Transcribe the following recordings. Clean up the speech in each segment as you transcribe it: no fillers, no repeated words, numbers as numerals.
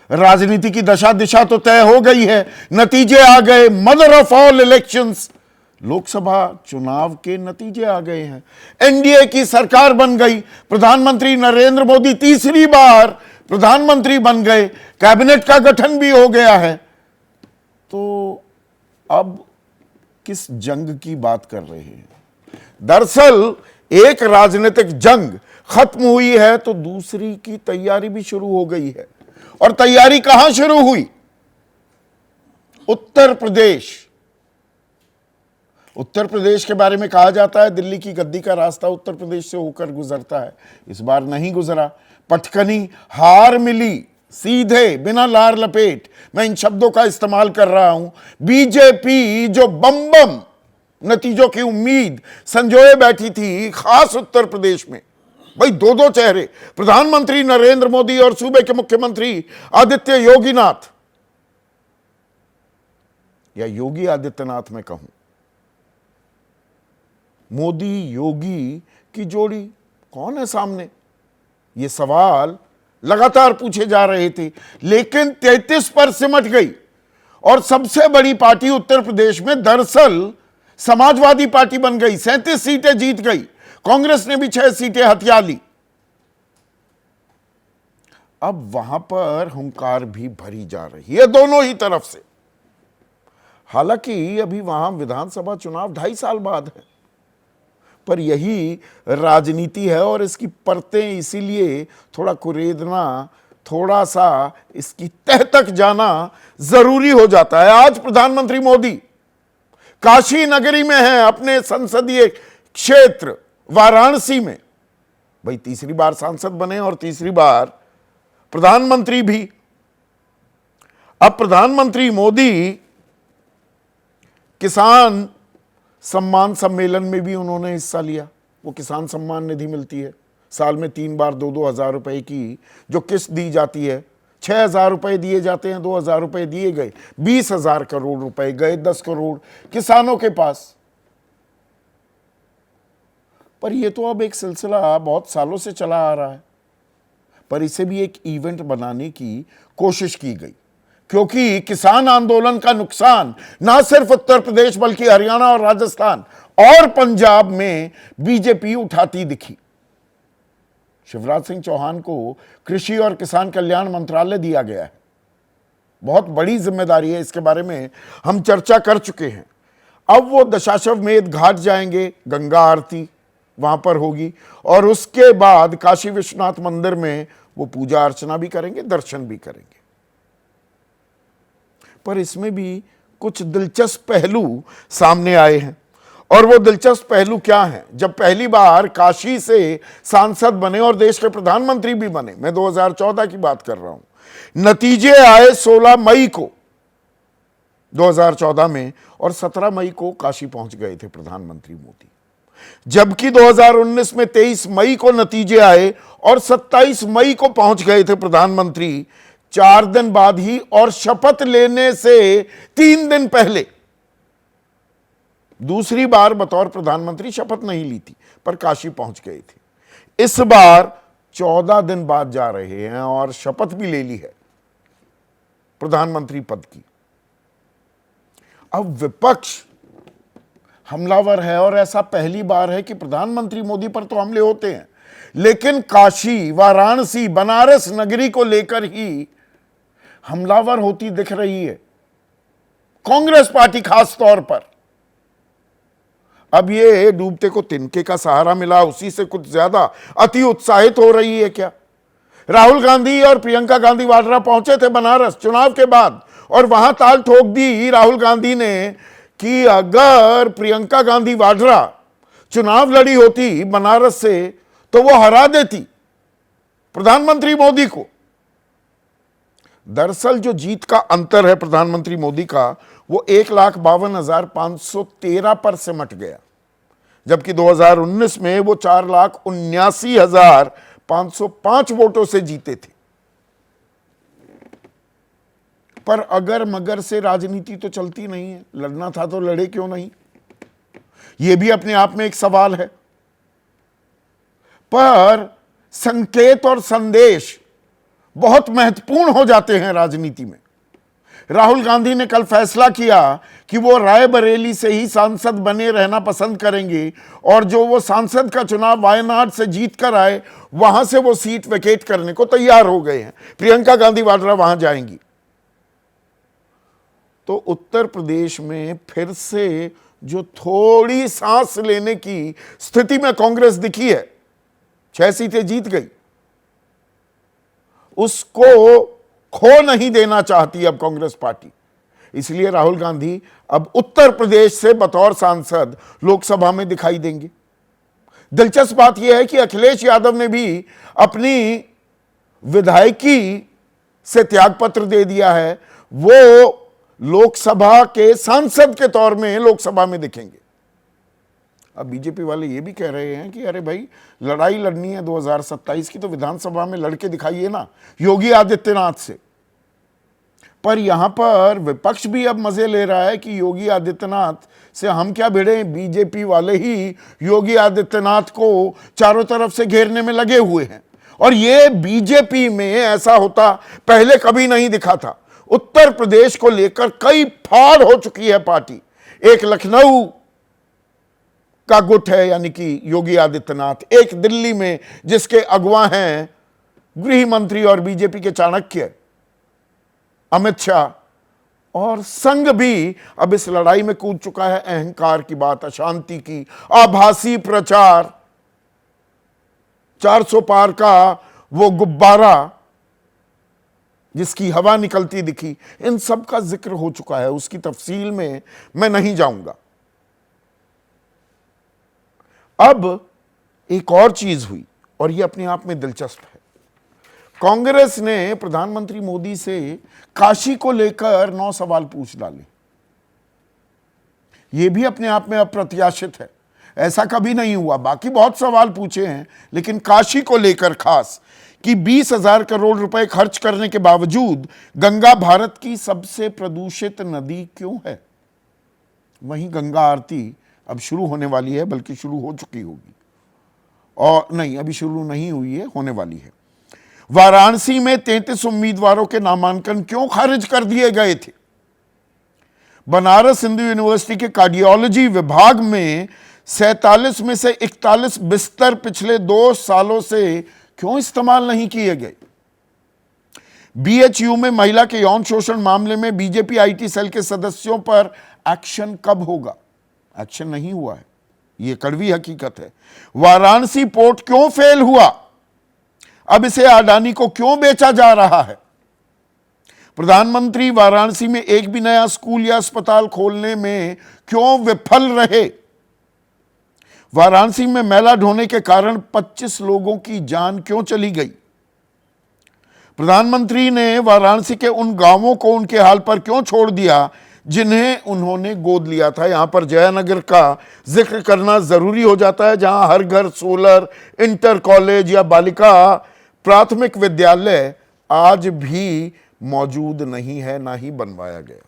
राजनीति की दशा दिशा तो तय हो गई है, नतीजे आ गए। Mother of all elections, Lok Sabha चुनाव के नतीजे आ गए हैं। एनडीए की सरकार बन गई, प्रधानमंत्री नरेंद्र मोदी तीसरी बार प्रधानमंत्री बन गए, कैबिनेट का गठन भी हो गया है। तो अब किस जंग की बात कर रहे हैं? दरअसल एक राजनीतिक जंग खत्म हुई है तो दूसरी की तैयारी भी शुरू हो गई है। और तैयारी कहां शुरू हुई? उत्तर प्रदेश। उत्तर प्रदेश के बारे में कहा जाता है दिल्ली की गद्दी का रास्ता उत्तर प्रदेश से होकर गुजरता है। इस बार नहीं गुजरा। पटकनी, हार मिली सीधे, बिना लार लपेट, मैं इन शब्दों का इस्तेमाल कर रहा हूं। बीजेपी जो बम बम नतीजों की उम्मीद संजोए बैठी थी, खास उत्तर प्रदेश में, भाई दो दो चेहरे, प्रधानमंत्री नरेंद्र मोदी और सूबे के मुख्यमंत्री आदित्य योगीनाथ, या योगी आदित्यनाथ मैं कहूं, मोदी योगी की जोड़ी कौन है सामने, ये सवाल लगातार पूछे जा रहे थे। लेकिन 33 पर सिमट गई। और सबसे बड़ी पार्टी उत्तर प्रदेश में दरअसल समाजवादी पार्टी बन गई, 37 सीटें जीत गई। कांग्रेस ने भी 6 सीटें हथिया ली। अब वहां पर हुंकार भी भरी जा रही है दोनों ही तरफ से। हालांकि अभी वहां विधानसभा चुनाव 2.5 साल बाद है, पर यही राजनीति है और इसकी परतें इसीलिए थोड़ा कुरेदना, थोड़ा सा इसकी तह तक जाना जरूरी हो जाता है। आज प्रधानमंत्री मोदी काशी नगरी में है, अपने संसदीय क्षेत्र वाराणसी में। भाई तीसरी बार सांसद बने और तीसरी बार प्रधानमंत्री भी। अब प्रधानमंत्री मोदी किसान सम्मान सम्मेलन में भी उन्होंने हिस्सा लिया। वो किसान सम्मान निधि मिलती है, साल में 3 बार 2-2 हज़ार रुपए की जो किस्त दी जाती है। 6,000 रुपए दिए जाते हैं, 2,000 रुपए दिए गए, 20,000 करोड़ रुपए गए 10 करोड़ किसानों के पास। पर यह तो अब एक सिलसिला बहुत सालों से चला आ रहा है, पर इसे भी एक इवेंट बनाने की कोशिश की गई, क्योंकि किसान आंदोलन का नुकसान ना सिर्फ उत्तर प्रदेश बल्कि हरियाणा और राजस्थान और पंजाब में बीजेपी उठाती दिखी। शिवराज सिंह चौहान को कृषि और किसान कल्याण मंत्रालय दिया गया है। बहुत बड़ी जिम्मेदारी है, इसके बारे में हम चर्चा कर चुके हैं। अब वो दशाश्वमेध घाट जाएंगे, गंगा आरती वहां पर होगी और उसके बाद काशी विश्वनाथ मंदिर में वो पूजा अर्चना भी करेंगे, दर्शन भी करेंगे। पर इसमें भी कुछ दिलचस्प पहलू सामने आए हैं। और वो दिलचस्प पहलू क्या हैं? जब पहली बार काशी से सांसद बने और देश के प्रधानमंत्री भी बने, मैं 2014 की बात कर रहा हूं, नतीजे आए 16 मई को 2014 में और 17 मई को काशी पहुंच गए थे प्रधानमंत्री मोदी। जबकि 2019 में 23 मई को नतीजे आए और 27 मई को पहुंच गए थे प्रधानमंत्री, 4 दिन बाद ही। और शपथ लेने से 3 दिन पहले दूसरी बार बतौर प्रधानमंत्री शपथ नहीं ली थी, पर काशी पहुंच गए थे। इस बार 14 दिन बाद जा रहे हैं और शपथ भी ले ली है प्रधानमंत्री पद की। अब विपक्ष हमलावर है और ऐसा पहली बार है कि प्रधानमंत्री मोदी पर तो हमले होते हैं, लेकिन काशी, वाराणसी, बनारस नगरी को लेकर ही हमलावर होती दिख रही है कांग्रेस पार्टी खास तौर पर। अब ये डूबते को तिनके का सहारा मिला, उसी से कुछ ज्यादा अति उत्साहित हो रही है क्या? राहुल गांधी और प्रियंका गांधी वाड्रा पहुंचे थे बनारस चुनाव के बाद और वहां ताल ठोक दी राहुल गांधी ने कि अगर प्रियंका गांधी वाड्रा चुनाव लड़ी होती बनारस से तो वो हरा देती प्रधानमंत्री मोदी को। दरअसल जो जीत का अंतर है प्रधानमंत्री मोदी का, वो 1,52,513 पर सिमट गया, जबकि 2019 में वो 4,79,505 वोटों से जीते थे। पर अगर मगर से राजनीति तो चलती नहीं है, लड़ना था तो लड़े क्यों नहीं, यह भी अपने आप में एक सवाल है। पर संकेत और संदेश बहुत महत्वपूर्ण हो जाते हैं राजनीति में। राहुल गांधी ने कल फैसला किया कि वो रायबरेली से ही सांसद बने रहना पसंद करेंगे और जो वो सांसद का चुनाव वायनाड से जीत कर आए वहां से वो सीट वेकेट करने को तैयार हो गए हैं। प्रियंका गांधी वाड्रा वहां जाएंगी। तो उत्तर प्रदेश में फिर से जो थोड़ी सांस लेने की स्थिति में कांग्रेस दिखी है, 6 सीटें जीत गई, उसको खो नहीं देना चाहती अब कांग्रेस पार्टी। इसलिए राहुल गांधी अब उत्तर प्रदेश से बतौर सांसद लोकसभा में दिखाई देंगे। दिलचस्प बात यह है कि अखिलेश यादव ने भी अपनी विधायकी से त्यागपत्र दे दिया है। वो लोकसभा के सांसद के तौर में लोकसभा में दिखेंगे। अब बीजेपी वाले ये भी कह रहे हैं कि अरे भाई, लड़ाई लड़नी है 2027 की तो विधानसभा में लड़के दिखाइए ना योगी आदित्यनाथ से। पर यहां पर विपक्ष भी अब मजे ले रहा है कि योगी आदित्यनाथ से हम क्या भिड़े, बीजेपी वाले ही योगी आदित्यनाथ को चारों तरफ से घेरने में लगे हुए हैं। और ये बीजेपी में ऐसा होता पहले कभी नहीं दिखा था। उत्तर प्रदेश को लेकर कई फाड़ हो चुकी है पार्टी। एक लखनऊ का गुट है यानी कि योगी आदित्यनाथ, एक दिल्ली में जिसके अगवा हैं गृह मंत्री और बीजेपी के चाणक्य अमित शाह, और संघ भी अब इस लड़ाई में कूद चुका है। अहंकार की बात, अशांति की, आभासी प्रचार, 400 पार का वो गुब्बारा जिसकी हवा निकलती दिखी, इन सब का जिक्र हो चुका है। उसकी तफसील में मैं नहीं जाऊंगा। अब एक और चीज हुई और यह अपने आप में दिलचस्प है। कांग्रेस ने प्रधानमंत्री मोदी से काशी को लेकर 9 सवाल पूछ डाले। यह भी अपने आप में अप्रत्याशित है, ऐसा कभी नहीं हुआ। बाकी बहुत सवाल पूछे हैं, लेकिन काशी को लेकर खास कि 20,000 करोड़ रुपए खर्च करने के बावजूद गंगा भारत की सबसे प्रदूषित नदी क्यों है। वहीं गंगा आरती अब शुरू होने वाली है, बल्कि शुरू हो चुकी होगी, और नहीं, अभी शुरू नहीं हुई है, होने वाली है। वाराणसी में 33 उम्मीदवारों के नामांकन क्यों खारिज कर दिए गए थे। बनारस हिंदू यूनिवर्सिटी के कार्डियोलॉजी विभाग में 47 में से 41 बिस्तर पिछले 2 सालों से क्यों इस्तेमाल नहीं किए गए। बीएचयू में महिला के यौन शोषण मामले में बीजेपी आईटी सेल के सदस्यों पर एक्शन कब होगा। एक्शन नहीं हुआ है, यह कड़वी हकीकत है। वाराणसी पोर्ट क्यों फेल हुआ, अब इसे अडानी को क्यों बेचा जा रहा है। प्रधानमंत्री वाराणसी में एक भी नया स्कूल या अस्पताल खोलने में क्यों विफल रहे। वाराणसी में मैला ढोने के कारण 25 लोगों की जान क्यों चली गई। प्रधानमंत्री ने वाराणसी के उन गांवों को उनके हाल पर क्यों छोड़ दिया जिन्हें उन्होंने गोद लिया था। यहां पर जयानगर का जिक्र करना जरूरी हो जाता है, जहां हर घर सोलर, इंटर कॉलेज या बालिका प्राथमिक विद्यालय आज भी मौजूद नहीं है, ना ही बनवाया गया।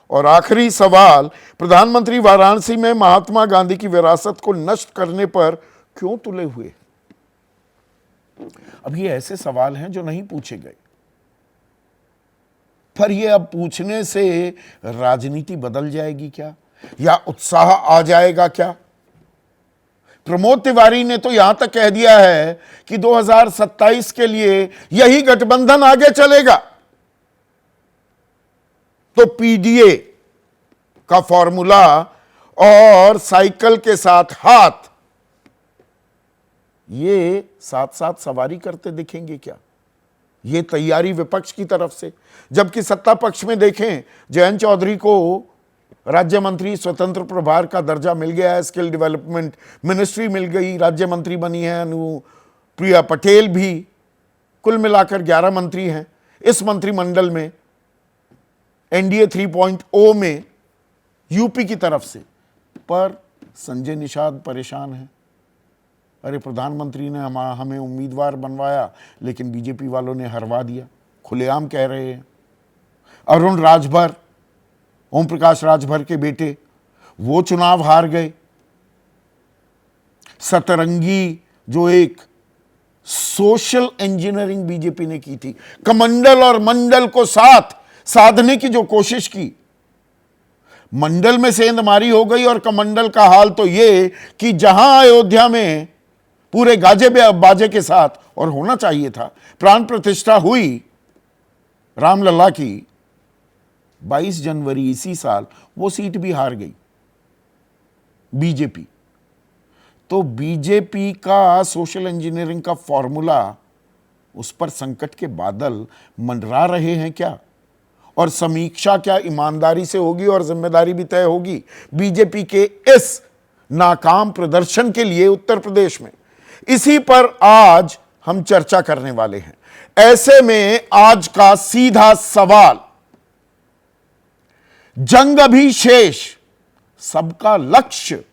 और आखिरी सवाल, प्रधानमंत्री वाराणसी में महात्मा गांधी की विरासत को नष्ट करने पर क्यों तुले हुए। अब ये ऐसे सवाल हैं जो नहीं पूछे गए, पर ये अब पूछने से राजनीति बदल जाएगी क्या, या उत्साह आ जाएगा क्या। प्रमोद तिवारी ने तो यहां तक कह दिया है कि 2027 के लिए यही गठबंधन आगे चलेगा। तो पीडीए का फॉर्मूला और साइकिल के साथ हाथ, ये साथ साथ सवारी करते दिखेंगे क्या। ये तैयारी विपक्ष की तरफ से, जबकि सत्ता पक्ष में देखें, जयंत चौधरी को राज्य मंत्री स्वतंत्र प्रभार का दर्जा मिल गया है, स्किल डेवलपमेंट मिनिस्ट्री मिल गई, राज्य मंत्री बनी है अनुप्रिया पटेल भी। कुल मिलाकर 11 मंत्री हैं इस मंत्रिमंडल में। एनडीए 3.0 में यूपी की तरफ से, पर संजय निषाद परेशान है। अरे प्रधानमंत्री ने हमें उम्मीदवार बनवाया, लेकिन बीजेपी वालों ने हरवा दिया, खुलेआम कह रहे हैं। अरुण राजभर, ओम प्रकाश राजभर के बेटे, वो चुनाव हार गए। सतरंगी जो एक सोशल इंजीनियरिंग बीजेपी ने की थी। कमंडल और मंडल को साथ साधने की जो कोशिश की, मंडल में सेंधमारी हो गई और कमंडल का हाल तो ये कि जहां अयोध्या में पूरे गाजे बाजे के साथ, और होना चाहिए था, प्राण प्रतिष्ठा हुई रामलला की 22 जनवरी इसी साल, वो सीट भी हार गई बीजेपी। तो बीजेपी का सोशल इंजीनियरिंग का फॉर्मूला, उस पर संकट के बादल मंडरा रहे हैं क्या? और समीक्षा क्या ईमानदारी से होगी और जिम्मेदारी भी तय होगी बीजेपी के इस नाकाम प्रदर्शन के लिए उत्तर प्रदेश में? इसी पर आज हम चर्चा करने वाले हैं। ऐसे में आज का सीधा सवाल, जंग अभी शेष, सबका लक्ष्य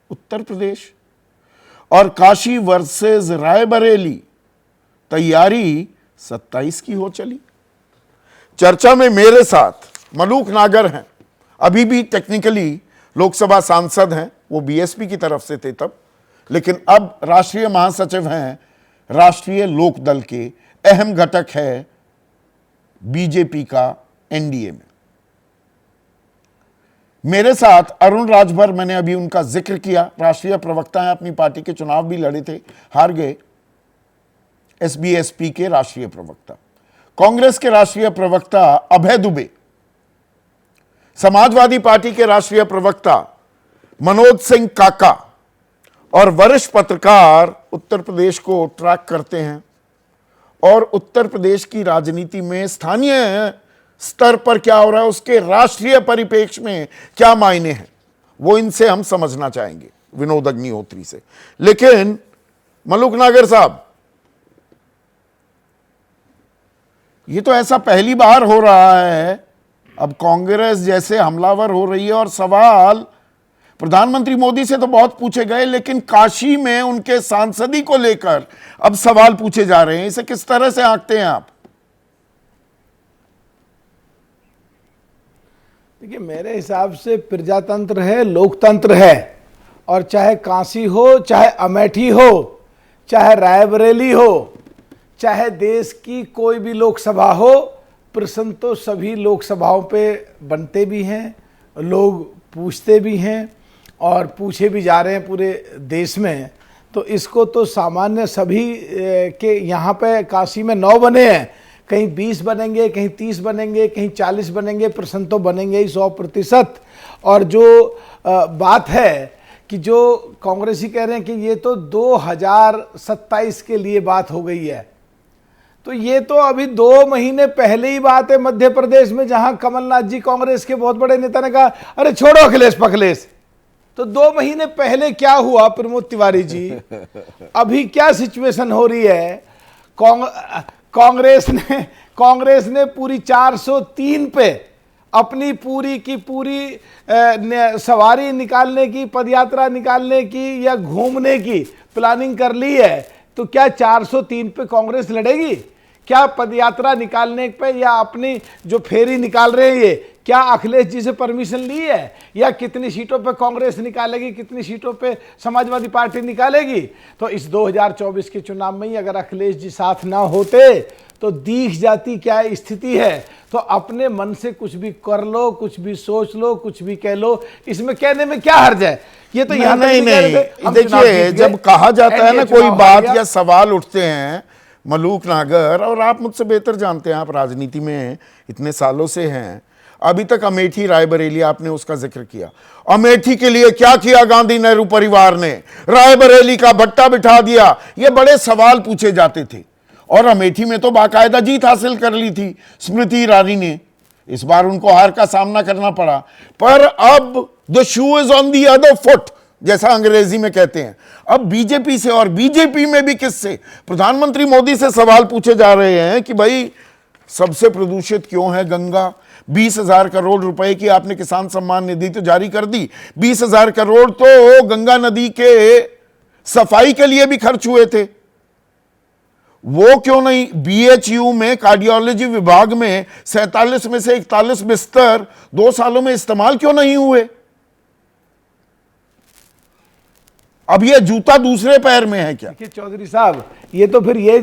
उत्तर प्रदेश और काशी वर्सेस रायबरेली, तैयारी 27 की हो चली। चर्चा में मेरे साथ मलूक नागर हैं, अभी भी टेक्निकली लोकसभा सांसद हैं, वो बीएसपी की तरफ से थे तब, लेकिन अब राष्ट्रीय महासचिव हैं राष्ट्रीय लोकदल के, अहम घटक है बीजेपी का एनडीए में। मेरे साथ अरुण राजभर, मैंने अभी उनका जिक्र किया, राष्ट्रीय प्रवक्ता हैं, अपनी पार्टी के चुनाव भी लड़े थे, हार गए, एसबीएसपी के राष्ट्रीय प्रवक्ता। कांग्रेस के राष्ट्रीय प्रवक्ता अभय दुबे, समाजवादी पार्टी के राष्ट्रीय प्रवक्ता मनोज सिंह काका, और वरिष्ठ पत्रकार उत्तर प्रदेश को ट्रैक करते हैं और उत्तर प्रदेश की राजनीति में स्थानीय स्तर पर क्या हो रहा है, उसके राष्ट्रीय परिप्रेक्ष्य में क्या मायने हैं, वो इनसे हम समझना चाहेंगे, विनोद अग्निहोत्री से। लेकिन मलूक नागर साहब, ये तो ऐसा पहली बार हो रहा है, अब कांग्रेस जैसे हमलावर हो रही है, और सवाल प्रधानमंत्री मोदी से तो बहुत पूछे गए, लेकिन काशी में उनके सांसदी को लेकर अब सवाल पूछे जा रहे हैं। इसे किस तरह से आंकते हैं आप? देखिए, मेरे हिसाब से प्रजातंत्र है, लोकतंत्र है, और चाहे काशी हो, चाहे अमेठी हो, चाहे रायबरेली हो, चाहे देश की कोई भी लोकसभा हो, प्रश्न तो सभी लोकसभाओं पे बनते भी हैं, लोग पूछते भी हैं और पूछे भी जा रहे हैं पूरे देश में। तो इसको तो सामान्य सभी के यहाँ पे काशी में 9 बने हैं, कहीं 20 बनेंगे, कहीं 30 बनेंगे, कहीं 40 बनेंगे, प्रश्न तो बनेंगे ही 100%। और जो बात है कि जो कांग्रेसी कह रहे हैं कि ये तो 2027 के लिए बात हो गई है, तो ये तो अभी 2 महीने पहले ही बात है मध्य प्रदेश में, जहां कमलनाथ जी कांग्रेस के बहुत बड़े नेता ने कहा अरे छोड़ो अखिलेश पखलेश। तो 2 महीने पहले क्या हुआ प्रमोद तिवारी जी? अभी क्या सिचुएशन हो रही है? कांग्रेस ने पूरी 403 पे अपनी पूरी की पूरी सवारी निकालने की, पदयात्रा निकालने की या घूमने की प्लानिंग कर ली है। तो क्या 403 पे कांग्रेस लड़ेगी? क्या पदयात्रा निकालने पे या अपनी जो फेरी निकाल रहे हैं, ये क्या अखिलेश जी से परमिशन ली है? या कितनी सीटों पे कांग्रेस निकालेगी, कितनी सीटों पे समाजवादी पार्टी निकालेगी? तो इस 2024 के चुनाव में ही अगर अखिलेश जी साथ ना होते तो दिख जाती क्या स्थिति है। तो अपने मन से कुछ भी कर लो, कुछ भी सोच लो, कुछ भी कह लो, इसमें कहने में क्या हर्ज है? ये तो यहाँ नहीं, देखिए, जब कहा जाता है ना कोई बात या सवाल उठते हैं मलूक नागर, और आप मुझसे बेहतर जानते हैं, आप राजनीति में इतने सालों से हैं, अभी तक अमेठी रायबरेली आपने उसका जिक्र किया। अमेठी के लिए क्या किया गांधी नेहरू परिवार ने? रायबरेली का भट्टा बिठा दिया, ये बड़े सवाल पूछे जाते थे। और अमेठी में तो बाकायदा जीत हासिल कर ली थी स्मृति ईरानी ने, इस बार उनको हार का सामना करना पड़ा। पर अब the shoe is on the other foot, जैसा अंग्रेजी में कहते हैं। अब बीजेपी से, और बीजेपी में भी किससे? प्रधानमंत्री मोदी से सवाल पूछे जा रहे हैं कि भाई सबसे प्रदूषित क्यों है गंगा? 20,000 करोड़ रुपए की आपने किसान सम्मान निधि तो जारी कर दी, 20,000 करोड़ तो गंगा नदी के सफाई के लिए भी खर्च हुए थे, वो क्यों नहीं? बीएचयू में कार्डियोलॉजी विभाग में 47 में से 41 बिस्तर 2 सालों में इस्तेमाल क्यों नहीं हुए? अब ये जूता दूसरे पैर में है क्या? देखिए चौधरी साहब, ये तो फिर ये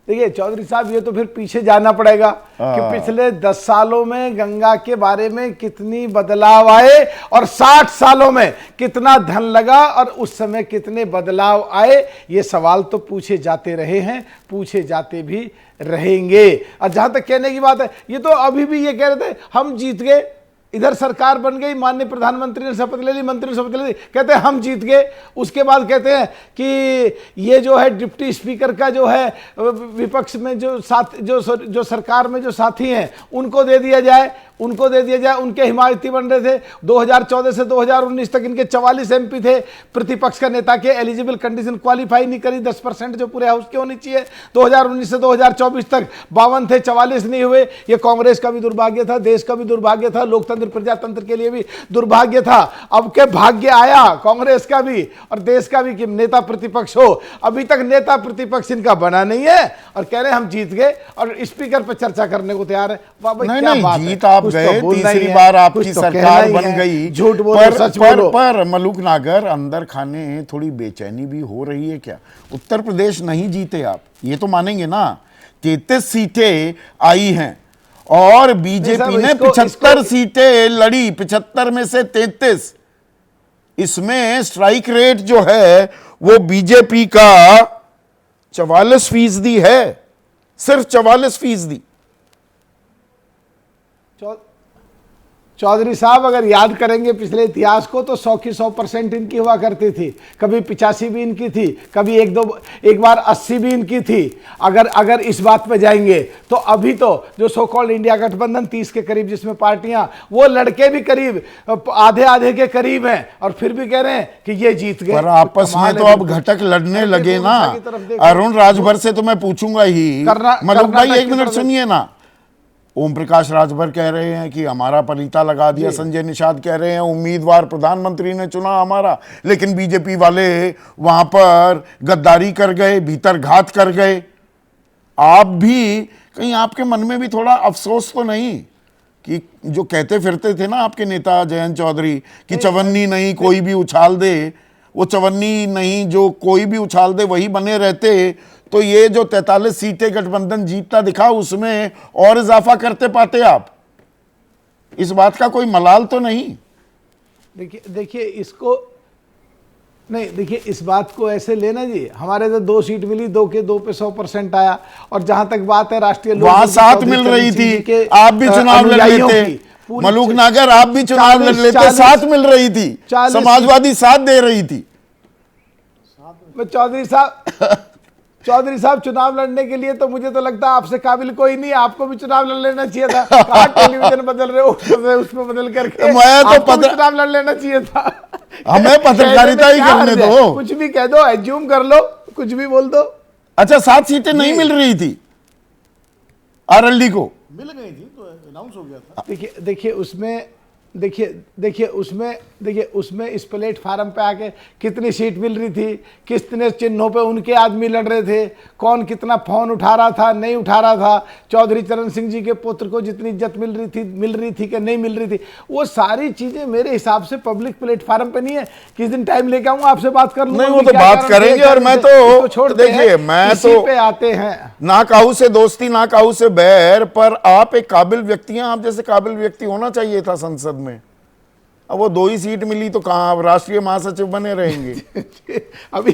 देखिए चौधरी साहब, ये तो फिर पीछे जाना पड़ेगा कि पिछले 10 सालों में गंगा के बारे में कितनी बदलाव आए और 60 सालों में कितना धन लगा और उस समय कितने बदलाव आए। ये सवाल तो पूछे जाते रहे हैं, पूछे जाते भी रहेंगे। और जहां तक कहने की बात है, ये तो अभी भी ये कह रहे थे हम जीत गए, इधर सरकार बन गई, माननीय प्रधानमंत्री ने शपथ ले ली, मंत्री ने शपथ ले ली, कहते हैं हम जीत गए। उसके बाद कहते हैं कि ये जो है डिप्टी स्पीकर का जो है विपक्ष में जो साथ जो सरकार में जो साथी हैं उनको दे दिया जाए, उनको दे दिया जाए, उनके हिमायती बन रहे थे। 2014 से 2019 तक इनके 44 एमपी थे, प्रतिपक्ष का नेता के एलिजिबल कंडीशन क्वालिफाई नहीं करी, 10% जो पूरे हाउस के होनी चाहिए। 2019 से 2024 तक 52 थे, 44 नहीं हुए। ये कांग्रेस का भी दुर्भाग्य था, देश का भी दुर्भाग्य था, लोकतंत्र प्रजातंत्र के लिए भी दुर्भाग्य था। अब के भाग्य आया कांग्रेस का भी और देश का भी कि नेता प्रतिपक्ष हो। अभी तक नेता प्रतिपक्ष इनका बना नहीं है और कह रहे हैं हम जीत गए और स्पीकर पर चर्चा करने को तैयार है। नहीं, जीत आप गए, तीसरी बार आपकी सरकार बन गई, झूठ बोलो सच बोलो। पर मलूक नागर, अंदर खाने थोड़ी बेचैनी भी हो रही है क्या? उत्तर प्रदेश नहीं जीते आप, ये तो मानेंगे ना। 33 सीटें आई हैं और बीजेपी ने 75 सीटें लड़ी, 75 में से 33। इसमें स्ट्राइक रेट जो है वो बीजेपी का 44% है, सिर्फ 44%। चौधरी साहब अगर याद करेंगे पिछले इतिहास को तो 100 की 100% इनकी हुआ करती थी। कभी 85 भी इनकी थी, कभी एक बार 80 भी इनकी थी। अगर इस बात पे जाएंगे तो अभी तो जो सो कॉल्ड इंडिया गठबंधन 30 के करीब जिसमें पार्टियां, वो लड़के भी करीब आधे आधे के करीब हैं और फिर भी कह रहे हैं कि ये जीत गए। पर आपस में तो अब घटक लड़ने लगे ना। अरुण राजभर से तो मैं पूछूंगा ही। मलूक भाई एक मिनट सुनिए ना। ओम प्रकाश राजभर कह रहे हैं कि हमारा पलीता लगा दिया, संजय निषाद कह रहे हैं उम्मीदवार प्रधानमंत्री ने चुना हमारा, लेकिन बीजेपी वाले वहां पर गद्दारी कर गए, भीतर घात कर गए। आप भी कहीं आपके मन में भी थोड़ा अफसोस तो नहीं कि जो कहते फिरते थे ना आपके नेता जयंत चौधरी कि चवन्नी नहीं कोई भी उछाल दे, वो चवन्नी नहीं जो कोई भी उछाल दे वही बने रहते, तो ये जो 43 सीटें गठबंधन जीतता दिखा उसमें और इजाफा करते पाते आप। इस बात का कोई मलाल तो नहीं? देखिए इसको नहीं, देखिए इस बात को ऐसे लेना जी, हमारे तो 2 सीट मिली, 2 के 2 पे 100% आया। और जहां तक बात है राष्ट्रीय वहां 7 मिल रही थी, आप भी चुनाव लड़ लेते। मलूक नागर आप भी चुनाव लड़ लेते, 7 मिल रही थी, समाजवादी 7 दे रही थी। चौधरी साहब चुनाव लड़ने के लिए तो मुझे तो लगता है आपसे काबिल कोई नहीं, आपको भी चुनाव लड़ लेना चाहिए था। कहाँ टेलीविजन बदल रहे हो, उसमें बदल करके मैं तो चुनाव लड़ लेना चाहिए था। हमें पत्रकारिता ही करने दो, कुछ भी कह दो, एज्यूम कर लो, कुछ भी बोल दो। अच्छा 7 सीटें नहीं मिल रही थी, आरएलडी को मिल गई थी तो अनाउंस हो गया था। देखिए उसमें इस प्लेटफार्म पे आके कितनी सीट मिल रही थी, कितने चिन्हों पे उनके आदमी लड़ रहे थे, कौन कितना फोन उठा रहा था नहीं उठा रहा था, चौधरी चरण सिंह जी के पुत्र को जितनी इज्जत मिल रही थी कि नहीं मिल रही थी, वो सारी चीजें मेरे हिसाब से पब्लिक प्लेटफार्म पे नहीं है। किस दिन टाइम लेके आऊंगा आपसे बात कर लूंगा, नहीं वो तो बात करेंगे। और मैं तो छोड़ देखिए, मैं तो पे आते हैं ना काहू से दोस्ती ना काहू से बैर, पर आप एक काबिल व्यक्ति हैं, आप जैसे काबिल व्यक्ति होना चाहिए था संसद में। अब वो 2 ही सीट मिली तो कहां आप राष्ट्रीय महासचिव बने रहेंगे? अभी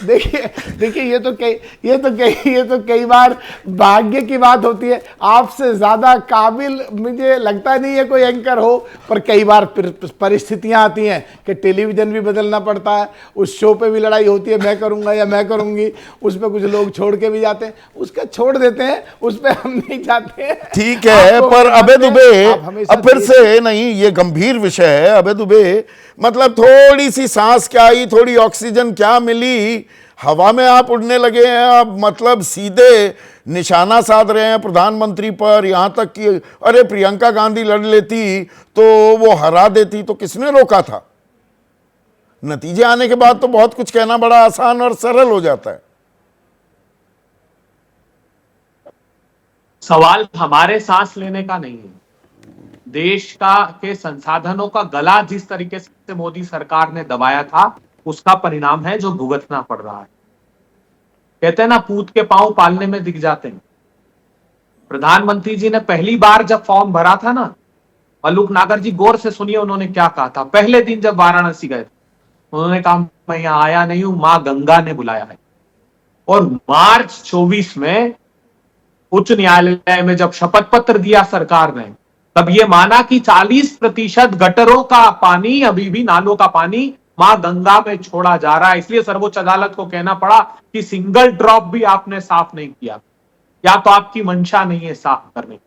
देखिए ये तो कई बार भाग्य की बात होती है। आपसे ज्यादा काबिल मुझे लगता नहीं है कोई एंकर हो, पर कई बार परिस्थितियां आती हैं कि टेलीविजन भी बदलना पड़ता है, उस शो पे भी लड़ाई होती है, मैं करूंगा या मैं करूंगी, उस पर कुछ लोग छोड़ के भी जाते हैं, उसका छोड़ देते हैं, उस पर हम नहीं जाते हैं। ठीक है, पर अबे दुबे अब फिर से नहीं, ये गंभीर विषय है। अबे दुबे मतलब थोड़ी सी सांस क्या आई, थोड़ी ऑक्सीजन क्या मिली, हवा में आप उड़ने लगे हैं। अब मतलब सीधे निशाना साध रहे हैं प्रधानमंत्री पर, यहां तक कि अरे प्रियंका गांधी लड़ लेती तो वो हरा देती, तो किसने रोका था? नतीजे आने के बाद तो बहुत कुछ कहना बड़ा आसान और सरल हो जाता है। सवाल हमारे सांस लेने का नहीं है, देश का के संसाधनों का गला जिस तरीके से मोदी सरकार ने दबाया था, उसका परिणाम है जो भुगतना पड़ रहा है। कहते हैं ना, पूत के पांव पालने में दिख जाते हैं। प्रधानमंत्री जी ने पहली बार जब फॉर्म भरा था ना, मलूक नागर जी गौर से सुनिए उन्होंने क्या कहा था। पहले दिन जब वाराणसी गए थे, उन्होंने कहा मैं यहां आया नहीं हूं, मां गंगा ने बुलाया है। और मार्च 24 में उच्च न्यायालय में जब शपथ पत्र दिया सरकार ने, तब ये माना कि 40% गटरों का पानी, अभी भी नालों का पानी मां गंगा में छोड़ा जा रहा है। इसलिए सर्वोच्च अदालत को कहना पड़ा कि सिंगल ड्रॉप भी आपने साफ नहीं किया, या तो आपकी मंशा नहीं है साफ करने।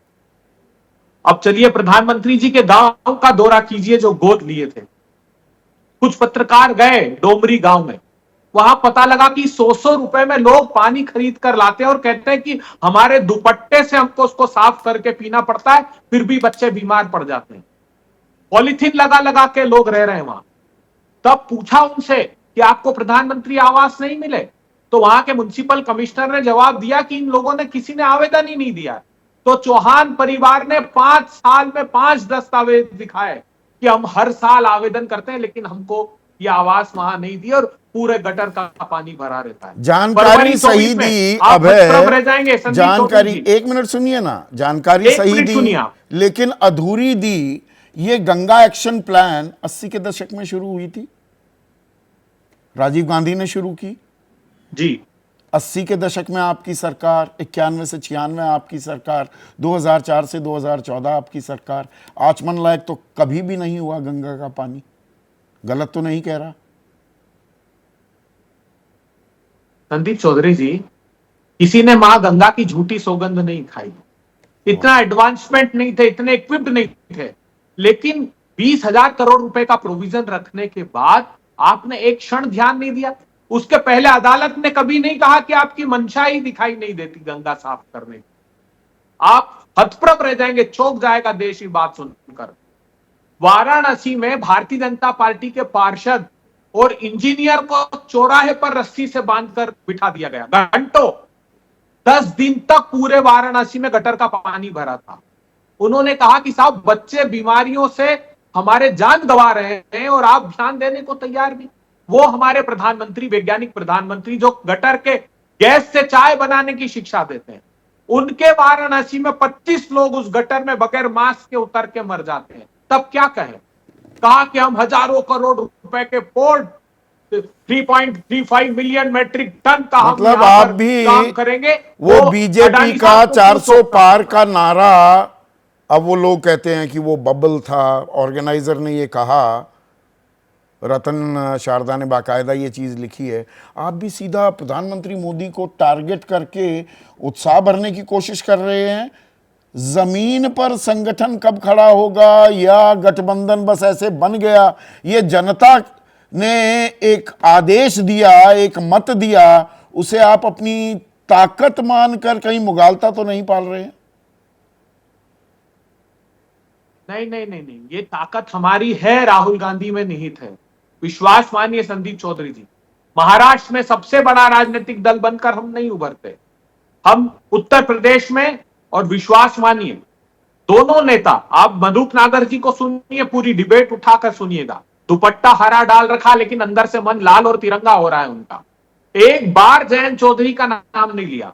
अब चलिए प्रधानमंत्री जी के गांव का दौरा कीजिए जो गोद लिए थे। कुछ पत्रकार गए डोमरी गांव में, वहां पता लगा कि 100 रुपए में लोग पानी खरीद कर लाते हैं और कहते हैं कि हमारे दुपट्टे से हमको उसको साफ करके पीना पड़ता है, फिर भी बच्चे बीमार पड़ जाते हैं। पॉलिथीन लगा लगा के लोग रह रहे हैं वहां। तब पूछा उनसे कि आपको प्रधानमंत्री आवास नहीं मिले, तो वहां के म्युनिसिपल कमिश्नर ने जवाब दिया कि इन लोगों ने किसी ने आवेदन ही नहीं दिया। तो चौहान परिवार ने 5 साल में 5 दस्तावेज दिखाए कि हम हर साल आवेदन करते हैं, लेकिन हमको ये आवास वहां नहीं दी और पूरे गटर का पानी भरा रहता है। जानकारी सही दी आप रह अभय, जाएंगे संदीप जानकारी चौधरी जी। एक मिनट सुनिए ना, जानकारी एक सही मिनट दी सुनिए आप। लेकिन अधूरी दी। ये गंगा एक्शन प्लान 80 के दशक में शुरू हुई थी, राजीव गांधी ने शुरू की जी। 80 के दशक में आपकी सरकार, 91 से 96 आपकी सरकार, 2004 से 2014 आपकी सरकार। आचमन लायक तो कभी भी नहीं हुआ गंगा का पानी। गलत तो नहीं कह रहा? संदीप चौधरी जी, किसी ने मां गंगा की झूठी सौगंध नहीं खाई। इतना एडवांसमेंट नहीं थे, इतने इक्विप्ड नहीं थे, लेकिन 20,000 करोड़ रुपए का प्रोविजन रखने के बाद आपने एक क्षण ध्यान नहीं दिया। उसके पहले अदालत ने कभी नहीं कहा कि आपकी मंशा ही दिखाई नहीं देती गंगा साफ करने की। आप हतप्रभ रह जाएंगे, चौंक जाएगा देश ये बात सुनकर। वाराणसी में भारतीय जनता पार्टी के पार्षद और इंजीनियर को चौराहे पर रस्सी से बांधकर बिठा दिया गया। घंटों 10 दिन तक पूरे वाराणसी में गटर का पानी भरा था। उन्होंने कहा कि साहब बच्चे बीमारियों से हमारे जान गंवा रहे हैं और आप ध्यान देने को तैयार नहीं। वो हमारे प्रधानमंत्री, वैज्ञानिक प्रधानमंत्री, जो गटर के गैस से चाय बनाने की शिक्षा देते हैं, उनके वाराणसी में 25 लोग उस गटर में बगैर मास्क के उतर के मर जाते हैं। तब क्या कहें? कहा कि हम हजारों करोड़ रुपए के पोर्ट 3.35 मिलियन मैट्रिक टन का मतलब हम आप पर भी काम करेंगे। वो बीजेपी अडानी का साहब को 400 पार का नारा, अब वो लोग कहते हैं कि वो बबल था, ऑर्गेनाइजर ने ये कहा, रतन शारदा ने बाकायदा ये चीज़ लिखी है। आप भी सीधा प्रधानमंत्री मोदी को टारगेट करके उत्साह भरने की कोशिश कर रहे हैं। जमीन पर संगठन कब खड़ा होगा, या गठबंधन बस ऐसे बन गया? ये जनता ने एक आदेश दिया, एक मत दिया, उसे आप अपनी ताकत मानकर कहीं मुगालता तो नहीं पाल रहे हैं? नहीं, ये ताकत हमारी है, राहुल गांधी में निहित है। विश्वास मानिए संदीप चौधरी जी, महाराष्ट्र में सबसे बड़ा राजनीतिक दल बनकर हम नहीं उभरते। हम उत्तर प्रदेश में, और विश्वास मानिए दोनों नेता, आप मलूक नागर जी को सुनिए, पूरी डिबेट उठाकर सुनिएगा। दुपट्टा हरा डाल रखा, लेकिन अंदर से मन लाल और तिरंगा हो रहा है उनका। एक बार जयंत चौधरी का नाम नहीं लिया।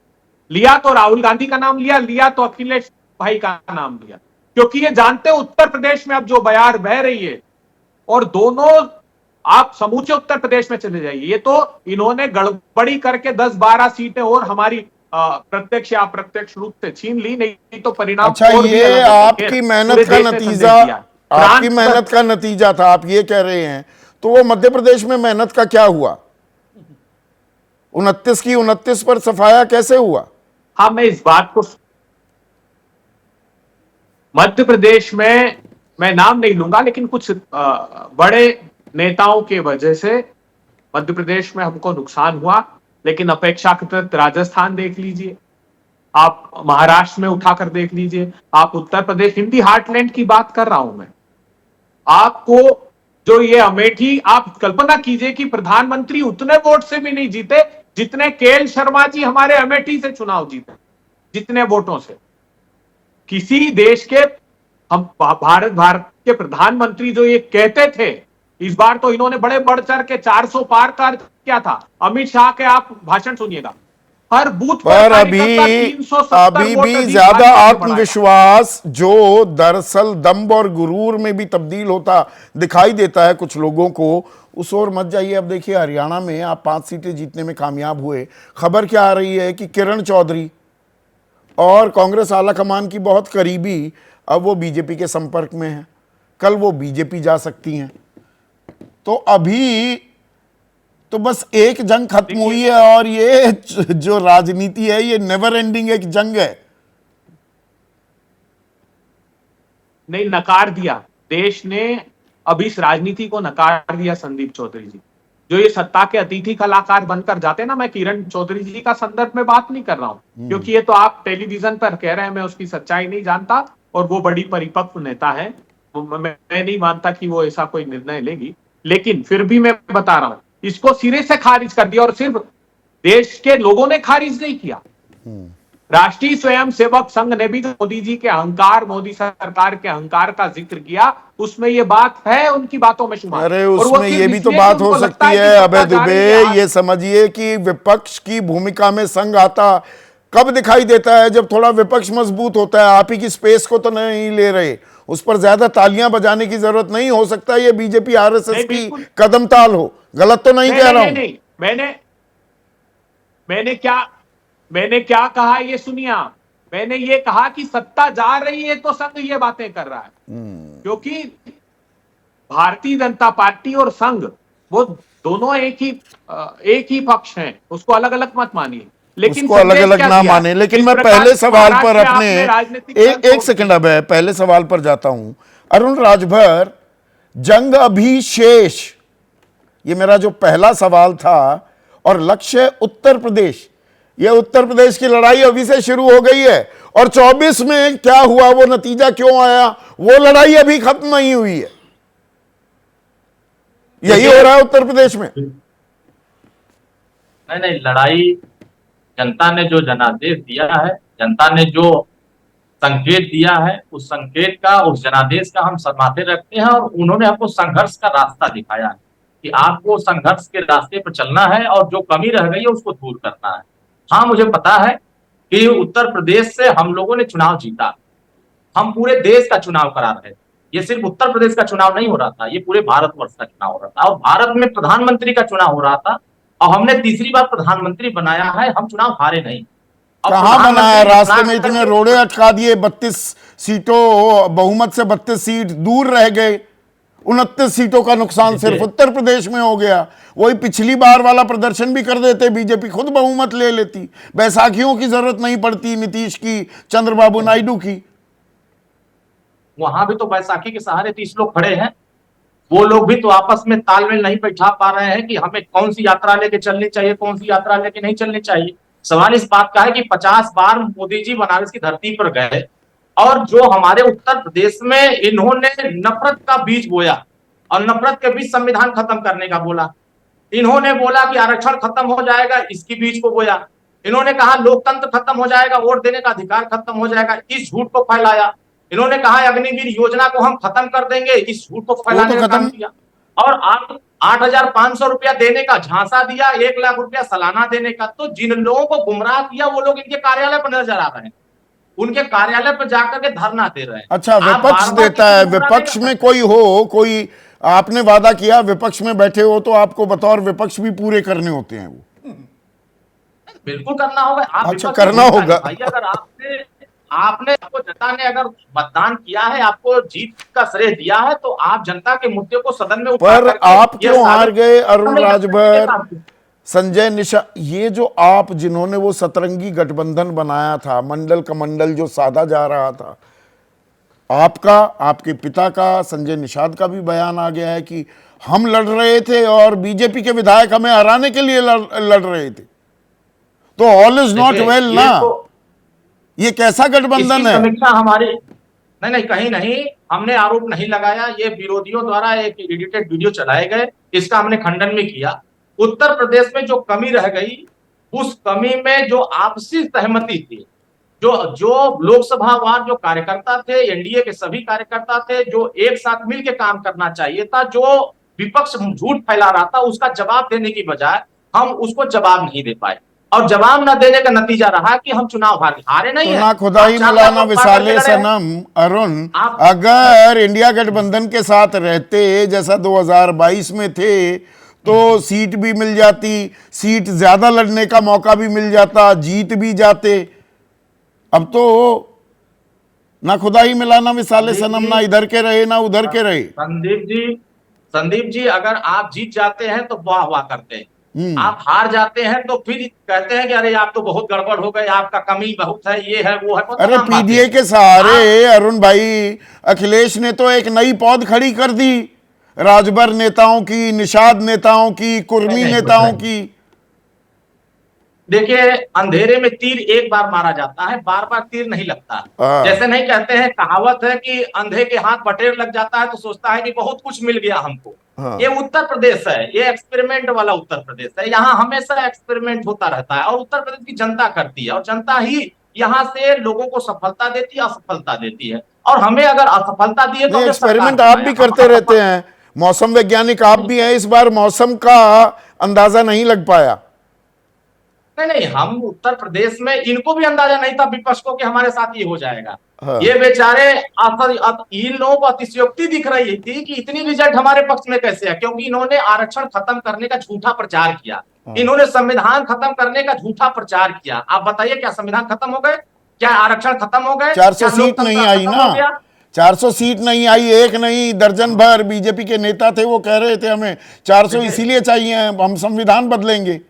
लिया तो राहुल गांधी का नाम लिया, लिया तो अखिलेश भाई का नाम लिया, क्योंकि ये जानते उत्तर प्रदेश में अब जो बयार बह रही है, और दोनों, आप समूचे उत्तर प्रदेश में चले जाइए, ये तो इन्होंने गड़बड़ी करके 10-12 सीटें और हमारी प्रत्यक्ष या अप्रत्यक्ष रूप से छीन ली, नहीं तो परिणाम। अच्छा, ये आपकी मेहनत का नतीजा, आपकी मेहनत का नतीजा था, आप ये कह रहे हैं। तो वो मध्य प्रदेश में मेहनत का क्या हुआ? 29 की 29 पर सफाया कैसे हुआ? हाँ, मैं इस बात को, मध्य प्रदेश में मैं नाम नहीं लूंगा, लेकिन कुछ बड़े नेताओं के वजह से मध्य प्रदेश में हमको नुकसान हुआ। लेकिन अपेक्षाकृत राजस्थान देख लीजिए, आप महाराष्ट्र में उठाकर देख लीजिए, आप उत्तर प्रदेश, हिंदी हार्टलैंड की बात कर रहा हूं मैं। आपको जो ये अमेठी, आप कल्पना कीजिए कि प्रधानमंत्री उतने वोट से भी नहीं जीते जितने केएल शर्मा जी हमारे अमेठी से चुनाव जीते, जितने वोटों से। किसी देश के हम भारत के प्रधानमंत्री जो ये कहते थे, इस बार तो इन्होंने बड़े बढ़ चढ़ के 400 पार कर किया था। अमित शाह के आप भाषण सुनिएगा, हर बूथ पर अभी 370 वोट भी अधिक ज्यादा भाजपा ने बढ़ाया। आत्मविश्वास जो दरअसल दम्भ और गुरूर में भी तब्दील होता दिखाई देता है कुछ लोगों को, उस ओर मत जाइए। अब देखिए हरियाणा में आप 5 सीटें जीतने में कामयाब हुए। खबर क्या आ रही है कि किरण चौधरी और कांग्रेस आला कमान की बहुत करीबी अब वो बीजेपी के संपर्क में है, कल वो बीजेपी जा सकती हैं। तो अभी तो बस एक जंग खत्म हुई है और ये जो राजनीति है ये नेवर एंडिंग एक जंग है। नहीं, नकार दिया देश ने, अभी इस राजनीति को नकार दिया संदीप चौधरी जी। जो ये सत्ता के अतिथि कलाकार बनकर जाते हैं ना, मैं किरण चौधरी जी का संदर्भ में बात नहीं कर रहा हूं, क्योंकि ये तो आप टेलीविजन पर कह रहे हैं, मैं उसकी सच्चाई नहीं जानता, और वो बड़ी परिपक्व नेता है, मैं नहीं मानता कि वो ऐसा कोई निर्णय लेगी। लेकिन फिर भी मैं बता रहा हूं, इसको सिरे से खारिज कर दिया, और सिर्फ देश के लोगों ने खारिज नहीं किया, राष्ट्रीय स्वयंसेवक संघ ने भी मोदी जी के अहंकार, मोदी सरकार के अहंकार का जिक्र किया। उसमें ये बात है, उनकी बातों में शुमार। अरे और वो उसमें सिर्फ ये भी तो इसलिए बात कि हो उनको लगता सकती कि है सत्ता अभय जा रही दुबे, है। ये समझिए कि विपक्ष की भूमिका में संघ आता कब दिखाई देता है, जब थोड़ा विपक्ष मजबूत होता है। आप ही की स्पेस को तो नहीं ले रहे, उस पर ज्यादा तालियां बजाने की जरूरत नहीं। हो सकता है ये बीजेपी आरएसएस नहीं, की बिल्कुल। कदम ताल हो, गलत तो नहीं कह रहा हूं। नहीं, मैंने क्या कहा, ये सुनिए आप। मैंने ये कहा कि सत्ता जा रही है तो संघ ये बातें कर रहा है, क्योंकि भारतीय जनता पार्टी और संघ वो दोनों एक ही पक्ष हैं, उसको अलग अलग मत मानिए। लेकिन उसको अलग संदेश अलग क्या ना दिया? माने। लेकिन इस मैं प्रकार पहले सवाल पर महाराष्ट्र में अपने आपने राजनीतिक दल एक तोड़ सेकंड दिए। अब है, पहले सवाल पर जाता हूं। अरुण राजभर, जंग अभी शेष, ये मेरा जो पहला सवाल था, और लक्ष्य उत्तर प्रदेश। ये उत्तर प्रदेश की लड़ाई अभी से शुरू हो गई है, और 24 में क्या हुआ, वो नतीजा क्यों आया, वो लड़ाई अभी खत्म नहीं हुई है। यही हो रहा है उत्तर प्रदेश में। नहीं, लड़ाई जनता ने जो जनादेश दिया है, जनता ने जो संकेत दिया है, उस संकेत का, उस जनादेश का हम माथे रखते हैं, और उन्होंने हमको संघर्ष का रास्ता दिखाया है कि आपको संघर्ष के रास्ते पर चलना है और जो कमी रह गई है उसको दूर करना है। हाँ, मुझे पता है कि उत्तर प्रदेश से हम लोगों ने चुनाव जीता, हम पूरे देश का चुनाव करा रहे थे। ये सिर्फ उत्तर प्रदेश का चुनाव नहीं हो रहा था, ये पूरे भारतवर्ष का चुनाव हो रहा था, और भारत में प्रधानमंत्री का चुनाव हो रहा था, और हमने तीसरी बार प्रधानमंत्री बनाया है। हम चुनाव हारे नहीं। कहां बनाया? रास्ते में इतने रोड़े अटका दिए, 32 सीटों बहुमत से 32 सीट दूर रह गए, 29 सीटों का नुकसान सिर्फ उत्तर प्रदेश में हो गया। वही पिछली बार वाला प्रदर्शन भी कर देते, बीजेपी खुद बहुमत ले लेती, बैसाखियों की जरूरत नहीं पड़ती, नीतीश की, चंद्रबाबू नायडू की। वहां भी तो बैसाखी के सहारे 30 लोग खड़े हैं, वो लोग भी तो आपस में तालमेल नहीं बैठा पा रहे हैं कि हमें कौन सी यात्रा लेके चलनी चाहिए, कौन सी यात्रा लेके नहीं चलनी चाहिए। सवाल इस बात का है कि 50 बार मोदी जी बनारस की धरती पर गए, और जो हमारे उत्तर प्रदेश में इन्होंने नफरत का बीज बोया, और नफरत के बीच संविधान खत्म करने का बोला। इन्होंने बोला कि आरक्षण खत्म हो जाएगा, इसकी बीज को बोया। इन्होंने कहा लोकतंत्र खत्म हो जाएगा, वोट देने का अधिकार खत्म हो जाएगा, इस झूठ को फैलाया। इन्होंने कहा अग्निवीर योजना को हम खत्म कर देंगे, इस झूठ को फैलाने का काम किया। और आप 8,500 रुपया देने का झांसा दिया, 1 लाख रुपया सालाना देने का। तो जिन लोगों को गुमराह किया वो लोग इनके कार्यालय पर नजर आ रहे हैं, उनके कार्यालय पर जाकर के धरना दे रहे हैं। अच्छा, विपक्ष देता है, विपक्ष में कोई हो, कोई आपने वादा किया, विपक्ष में बैठे हो तो आपको बतौर विपक्ष भी पूरे करने होते हैं वो। बिल्कुल करना होगा। आप अच्छा, करना होगा। भाई, अगर आपको जनता ने अगर मतदान किया है, आपको जीत का श्रेय दिया है, तो आप जनता के मुद्दे को सदन में उठा पर करके आप क्यों हार गए अरुण राजभर, करके संजय निषाद? ये जो आप, जिन्होंने वो सतरंगी गठबंधन बनाया था, मंडल कमंडल जो साधा जा रहा था, आपका, आपके पिता का, संजय निषाद का भी बयान आ गया है कि हम लड़ रहे थे और बीजेपी के विधायक हमें हराने के लिए लड़ रहे थे। तो ऑल इज नॉट वेल ना? ये कैसा गठबंधन है? समीक्षा हमारी नहीं, कहीं नहीं, हमने आरोप नहीं लगाया। ये विरोधियों द्वारा एक एडिटेड वीडियो चलाए गए, इसका हमने खंडन भी किया। उत्तर प्रदेश में जो कमी रह गई, उस कमी में जो आपसी सहमति थी, जो जो लोकसभा वार जो कार्यकर्ता थे, एनडीए के सभी कार्यकर्ता थे, जो एक साथ मिलकर काम करना चाहिए था, जो विपक्ष झूठ फैला रहा था, उसका जवाब देने की बजाय हम उसको जवाब नहीं दे पाए, और जवाब न देने का नतीजा रहा कि हम चुनाव हारे नहीं तो है। ना खुदाई मौलाना विसाले सनम अरुण, अगर इंडिया गठबंधन के साथ रहते जैसा 2022 में थे तो सीट भी मिल जाती, सीट ज्यादा लड़ने का मौका भी मिल जाता, जीत भी जाते। अब तो ना खुदाई मिलाना विसाले सनम, ना इधर के रहे ना उधर के रहे। संदीप जी, अगर आप जीत जाते हैं तो वाह वाह करते हैं, आप हार जाते हैं तो फिर कहते हैं कि अरे आप तो बहुत गड़बड़ हो गए, आपका कमी बहुत है, ये है वो है। अरे पीडीए के सहारे अरुण भाई, अखिलेश ने तो एक नई पौध खड़ी कर दी, राजभर नेताओं की, निषाद नेताओं की, कुर्मी नेताओं की। देखिए, अंधेरे में तीर एक बार मारा जाता है, बार बार तीर नहीं लगता। जैसे नहीं कहते हैं, कहावत है कि अंधे के हाथ बटेर लग जाता है तो सोचता है कि बहुत कुछ मिल गया हमको। ये उत्तर प्रदेश है, ये एक्सपेरिमेंट वाला उत्तर प्रदेश है, यहाँ हमेशा एक्सपेरिमेंट होता रहता है, और उत्तर प्रदेश की जनता करती है, और जनता ही यहाँ से लोगों को सफलता देती है, असफलता देती है। और हमें अगर असफलता दी है तो एक्सपेरिमेंट आप भी करते रहते हैं, मौसम वैज्ञानिक आप भी हैं, इस बार मौसम का अंदाजा नहीं लग पाया। नहीं, हम उत्तर प्रदेश में, इनको भी अंदाजा नहीं था विपक्ष को कि हमारे साथ ये हो जाएगा। ये बेचारे इन लोगों को अतिशयोक्ति दिख रही थी कि इतनी रिजल्ट हमारे पक्ष में कैसे है, क्योंकि इन्होंने आरक्षण खत्म करने का झूठा प्रचार किया, इन्होंने संविधान खत्म करने का झूठा प्रचार किया। आप बताइए, क्या संविधान खत्म हो गए? क्या आरक्षण खत्म हो गए? 400 सीट नहीं आई ना, 400 सीट नहीं आई, एक नहीं दर्जन भर बीजेपी के नेता थे, वो कह रहे थे हमें 400 इसीलिए चाहिए, हम संविधान बदलेंगे।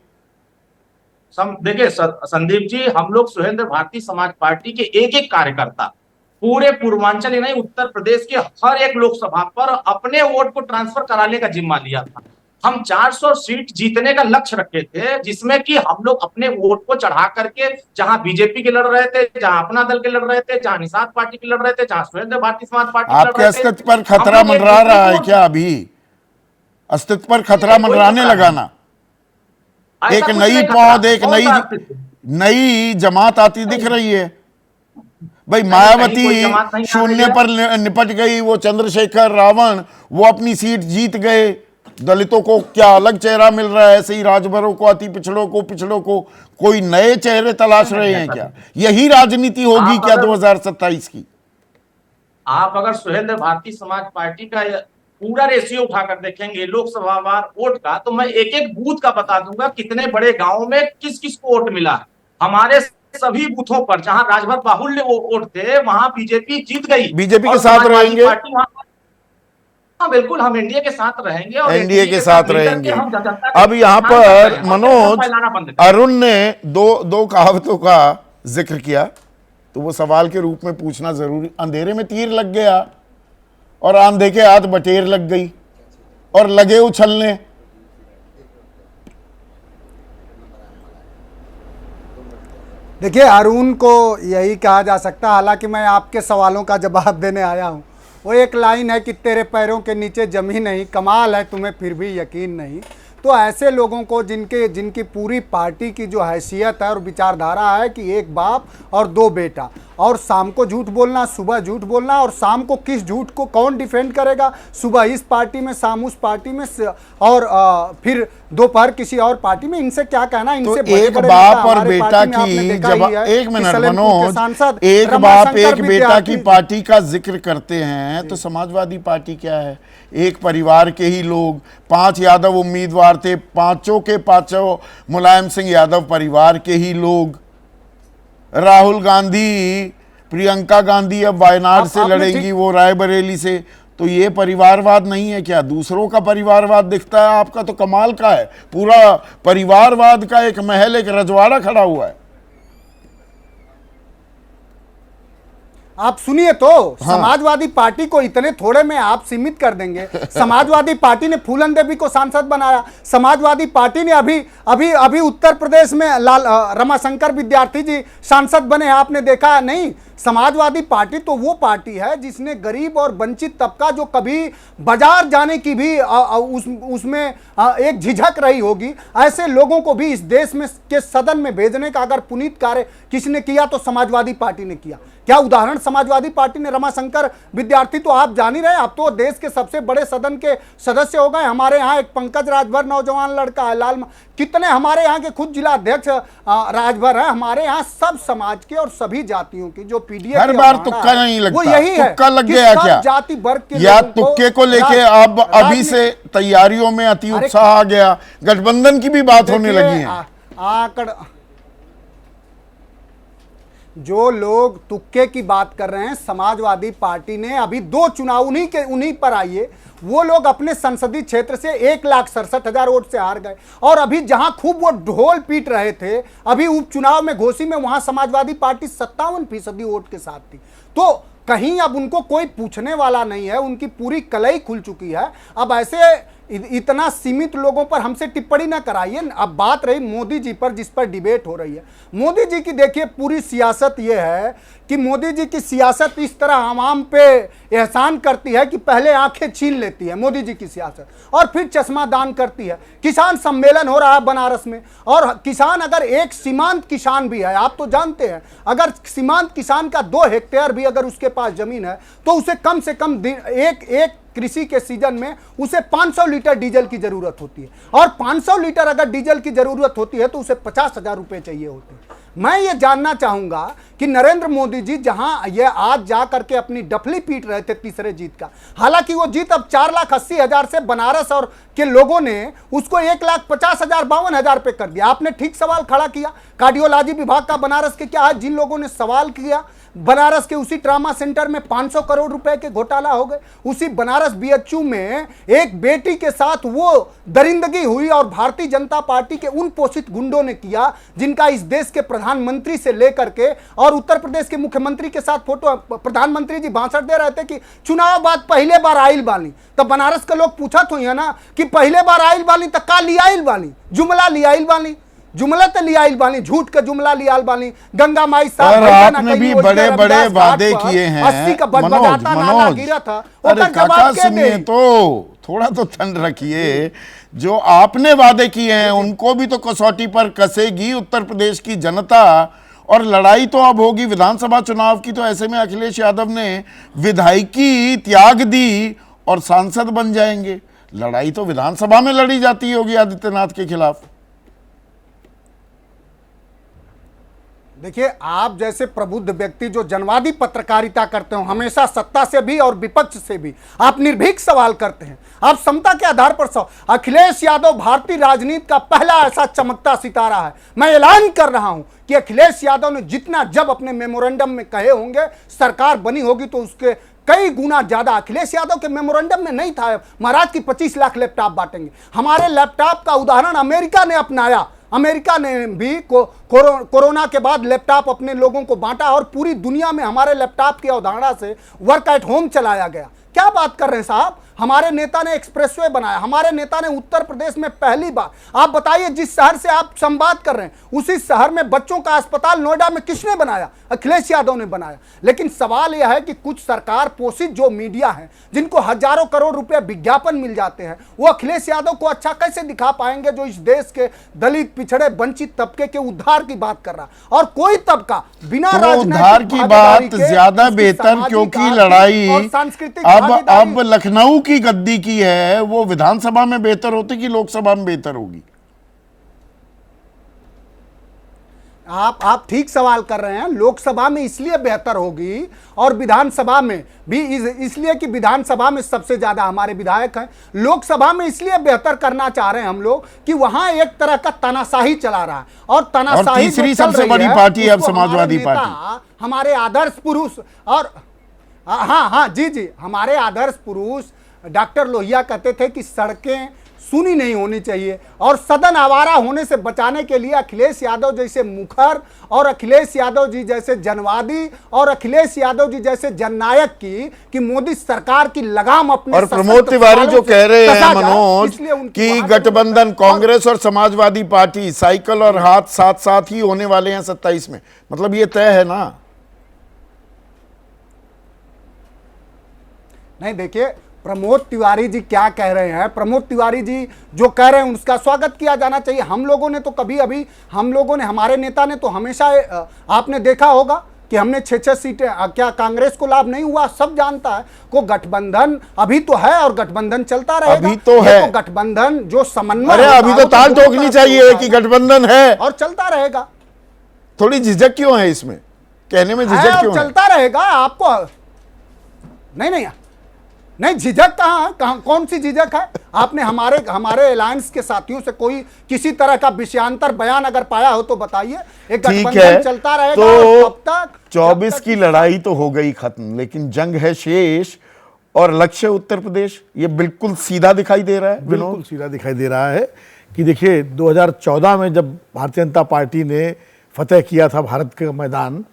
देखिए संदीप जी, हम लोग सुहेंद्र भारतीय समाज पार्टी के एक एक कार्यकर्ता पूरे पूर्वांचल नहीं, उत्तर प्रदेश के हर एक लोकसभा पर अपने वोट को ट्रांसफर कराने का जिम्मा लिया था। हम 400 सीट जीतने का लक्ष्य रखे थे, जिसमें कि हम लोग अपने वोट को चढ़ा करके, जहां बीजेपी के लड़ रहे थे, जहां अपना दल के लड़ रहे थे, जहां निषाद पार्टी के लड़ रहे थे, जहां सुहेंद्र भारतीय समाज पार्टी के लड़ आपके रहे थे। अस्तित्व पर खतरा मंडरा रहा है क्या? अभी अस्तित्व पर खतरा मंडराने लगा ना, एक नई पौध, एक नई जमात आती दिख रही है भाई। मायावती शून्य पर निपट गई, वो चंद्रशेखर रावण वो अपनी सीट जीत गए, दलितों को क्या अलग चेहरा मिल रहा है, ऐसे ही राजभरों को, अति पिछड़ों को कोई नए चेहरे तलाश रहे हैं क्या? यही राजनीति होगी क्या 2027 की? आप अगर सुहेंद्र भारतीय समाज पार्टी का पूरा रेशियो उठाकर देखेंगे लोकसभा वार वोट का, तो मैं एक एक बूथ का बता दूंगा कितने बड़े गांवों में किस किस को वोट मिला। हमारे सभी बूथों पर जहां राजभर बाहुल्य वो वोट थे, वहां बीजेपी जीत गई। बीजेपी के साथ रहेंगे? हाँ बिल्कुल, हम एनडीए के साथ रहेंगे, और एनडीए के साथ रहेंगे। अब यहाँ पर मनोज, अरुण ने दो कहावतों का जिक्र किया, तो वो सवाल के रूप में पूछना जरूरी। अंधेरे में तीर लग गया और आंधे के हाथ बटेर लग गई और लगे उछलने। देखिए, अरुण को यही कहा जा सकता, हालांकि मैं आपके सवालों का जवाब देने आया हूं। वो एक लाइन है कि तेरे पैरों के नीचे जमीन नहीं, कमाल है तुम्हें फिर भी यकीन नहीं। तो ऐसे लोगों को जिनकी पूरी पार्टी की जो हैसियत है और विचारधारा है कि एक बाप और दो बेटा, और शाम को झूठ बोलना, सुबह झूठ बोलना, और शाम को किस झूठ को कौन डिफेंड करेगा, सुबह इस पार्टी में, शाम उस पार्टी में, और फिर दोपहर किसी और पार्टी में, इनसे क्या कहना। इनसे तो एक बाप और बेटा की, जब एक मिनट मनोज, एक बाप एक बेटा की पार्टी का जिक्र करते हैं, तो समाजवादी पार्टी क्या है? एक परिवार के ही लोग, 5 यादव उम्मीदवार थे, पांचों के पांचों मुलायम सिंह यादव परिवार के ही लोग। राहुल गांधी, प्रियंका गांधी अब वायनाड से लड़ेंगी, वो रायबरेली से। तो ये परिवारवाद नहीं है क्या? दूसरों का परिवारवाद दिखता है, आपका तो कमाल का है, पूरा परिवारवाद का एक महल, एक रजवाड़ा खड़ा हुआ है। आप सुनिए तो, समाजवादी पार्टी को इतने थोड़े में आप सीमित कर देंगे? समाजवादी पार्टी ने फूलन देवी को सांसद बनाया, समाजवादी पार्टी ने अभी अभी अभी उत्तर प्रदेश में रमाशंकर विद्यार्थी जी सांसद बने हैं, आपने देखा नहीं? समाजवादी पार्टी तो वो पार्टी है जिसने गरीब और वंचित तबका जो कभी बाजार जाने की भी उसमें एक झिझक रही होगी, ऐसे लोगों को भी इस देश में के सदन में भेजने का अगर पुनीत कार्य किसने किया तो समाजवादी पार्टी ने किया। क्या उदाहरण समाजवादी पार्टी ने, रमाशंकर विद्यार्थी तो आप जान ही रहे, अब तो देश के सबसे बड़े सदन के सदस्य हो गए। हमारे यहाँ एक पंकज राजभर नौजवान लड़का है, लाल, कितने हमारे यहाँ के खुद जिला अध्यक्ष राजभर है। हमारे यहाँ सब समाज के और सभी जातियों की जो पीडीए हर बार तुक्का नहीं लगता, वो यही है, तुक्का लग गया क्या? जाति वर्ग के या तुक्के को लेके अब अभी से तैयारियों में अति उत्साह आ गया, गठबंधन की भी बात होने लगी है। आकड़ जो लोग तुक्के की बात कर रहे हैं, समाजवादी पार्टी ने अभी 2 चुनाव उन्हीं पर आइए, वो लोग अपने संसदीय क्षेत्र से 1,67,000 वोट से हार गए। और अभी जहां खूब वो ढोल पीट रहे थे, अभी उपचुनाव में घोसी में वहां समाजवादी पार्टी 57% वोट के साथ थी। तो कहीं अब उनको कोई पूछने वाला नहीं है, उनकी पूरी कलई खुल चुकी है। अब ऐसे इतना सीमित लोगों पर हमसे टिप्पणी ना कराइए। अब बात रही मोदी जी पर, जिस पर डिबेट हो रही है, मोदी जी की देखिए पूरी सियासत यह है कि मोदी जी की सियासत इस तरह आवाम पे एहसान करती है कि पहले आंखें छीन लेती है मोदी जी की सियासत, और फिर चश्मा दान करती है। किसान सम्मेलन हो रहा है बनारस में, और किसान अगर एक सीमांत किसान भी है, आप तो जानते हैं, अगर सीमांत किसान का 2 हेक्टेयर भी अगर उसके पास जमीन है तो उसे कम से कम एक कृषि के सीजन में उसे 500 लीटर डीजल की जरूरत होती है, और 500 लीटर अगर डीजल की जरूरत होती है तो उसे 50,000 रुपए चाहिए होते हैं। मैं ये जानना चाहूंगा कि नरेंद्र मोदी जी जहां ये आज जा करके अपनी डफली पीट रहे थे तीसरे जीत का, हालांकि वो जीत अब 4,80,000 से बनारस और के लोगों ने उसको 1,50,000 52,000 पे कर दिया। आपने ठीक सवाल खड़ा किया, कार्डियोलॉजी विभाग का बनारस के क्या है? जिन लोगों ने सवाल किया, बनारस के उसी ट्रामा सेंटर में 500 करोड़ रुपए के घोटाला हो गए। उसी बनारस बीएचयू में एक बेटी के साथ वो दरिंदगी हुई, और भारतीय जनता पार्टी के उन पोषित गुंडों ने किया जिनका इस देश के प्रधानमंत्री से लेकर के और उत्तर प्रदेश के मुख्यमंत्री के साथ फोटो। प्रधानमंत्री जी भाषण दे रहे थे कि चुनाव बाद पहले बार आइल बानी, तब बनारस के लोग पूछा तो है ना कि पहले बार आइल बानी तो का लियाइल बानी, जुमला लियाइल बानी, जुमला तो लियाइल बानी, झूठ का जुमला लियाल बानी। गंगा माई साहब, आपने भी बड़े बड़े वादे किए हैं। 80 का बजाता नाला गिरा था। अरे काका सुनिए तो, थोड़ा तो ठंड रखिए। जो आपने वादे किए हैं उनको भी तो कसौटी पर कसेगी उत्तर प्रदेश की जनता, और लड़ाई तो अब होगी विधानसभा चुनाव की। तो ऐसे में अखिलेश यादव ने विधायकी त्याग दी और सांसद बन जाएंगे। लड़ाई तो विधानसभा में लड़ी जाती होगी आदित्यनाथ के खिलाफ। देखिए, आप जैसे प्रबुद्ध व्यक्ति जो जनवादी पत्रकारिता करते हो, हमेशा सत्ता से भी और विपक्ष से भी आप निर्भीक सवाल करते हैं, आप समता के आधार पर अखिलेश यादव भारतीय राजनीति का पहला ऐसा चमकता सितारा है। मैं ऐलान कर रहा हूं कि अखिलेश यादव ने जितना जब अपने मेमोरेंडम में कहे होंगे सरकार बनी होगी तो उसके कई गुना ज्यादा। अखिलेश यादव के मेमोरेंडम में नहीं था महाराज की 25 लाख लैपटॉप बांटेंगे। हमारे लैपटॉप का उदाहरण अमेरिका ने अपनाया। अमेरिका ने भी कोरोना के बाद लैपटॉप अपने लोगों को बांटा, और पूरी दुनिया में हमारे लैपटॉप की अवधारणा से वर्क एट होम चलाया गया। क्या बात कर रहे हैं साहब? हमारे नेता ने एक्सप्रेसवे बनाया, हमारे नेता ने उत्तर प्रदेश में पहली बार, आप बताइए जिस शहर से आप संवाद कर रहे हैं उसी शहर में बच्चों का अस्पताल नोएडा में किसने बनाया? अखिलेश यादव ने बनाया। लेकिन सवाल यह है कि कुछ सरकार पोषित जो मीडिया है जिनको हजारों करोड़ रुपए विज्ञापन मिल जाते हैं, वो अखिलेश यादव को अच्छा कैसे दिखा पाएंगे जो इस देश के दलित, पिछड़े, वंचित तबके के उद्धार की बात कर रहा है। और कोई तबका बिना उद्धार की बात ज्यादा बेहतर, क्योंकि लड़ाई अब लखनऊ की गद्दी की है, वो विधानसभा में बेहतर होती कि लोकसभा में बेहतर होगी? आप ठीक सवाल कर रहे हैं। लोकसभा में इसलिए बेहतर होगी और विधानसभा में भी इसलिए कि विधानसभा में सबसे ज्यादा हमारे विधायक हैं। लोकसभा में इसलिए बेहतर करना चाह रहे हैं हम लोग कि वहां एक तरह का तानाशाही चला रहा है, और तानाशाही तीसरी सबसे बड़ी पार्टी है अब समाजवादी पार्टी। हमारे आदर्श पुरुष, और हाँ जी, हमारे आदर्श पुरुष डॉक्टर लोहिया कहते थे कि सड़कें सुनी नहीं होनी चाहिए। और सदन आवारा होने से बचाने के लिए अखिलेश यादव जैसे मुखर और अखिलेश यादव जी जैसे जनवादी और अखिलेश यादव जी जैसे जननायक की मोदी सरकार की लगाम अपने और प्रमोद तिवारी जो कह रहे हैं मनोज कि गठबंधन कांग्रेस और समाजवादी पार्टी साइकिल और हाथ साथ साथ ही होने वाले हैं 27 में, मतलब ये तय है ना? नहीं, देखिए प्रमोद तिवारी जी क्या कह रहे हैं, प्रमोद तिवारी जी जो कह रहे हैं उसका स्वागत किया जाना चाहिए। हम लोगों ने तो कभी अभी हम लोगों ने हमारे नेता ने तो हमेशा आपने देखा होगा कि हमने 6-6 सीटें, क्या कांग्रेस को लाभ नहीं हुआ? सब जानता है को गठबंधन अभी तो है और गठबंधन चलता रहेगा। अभी तो है तो गठबंधन जो समन्वय, अरे अभी तो ताल ठोकनी चाहिए कि गठबंधन है और चलता रहेगा। थोड़ी झिझक क्यों है इसमें, कहने में झिझक क्यों है? चलता रहेगा आपको नहीं झिझक कहाँ कौन सी झिझक है? आपने हमारे अलायंस के साथियों से कोई किसी तरह का विषयांतर बयान अगर पाया हो तो बताइए। एक गठबंधन चलता रहेगा तो तब तक 24 की लड़ाई तो हो गई खत्म, लेकिन जंग है शेष और लक्ष्य उत्तर प्रदेश। ये बिल्कुल सीधा दिखाई दे रहा है, बिल्कुल सीधा दिखाई दे रहा है कि देखिए 2014 में जब भारतीय जनता पार्टी ने फतेह किया था भारत के मैदान,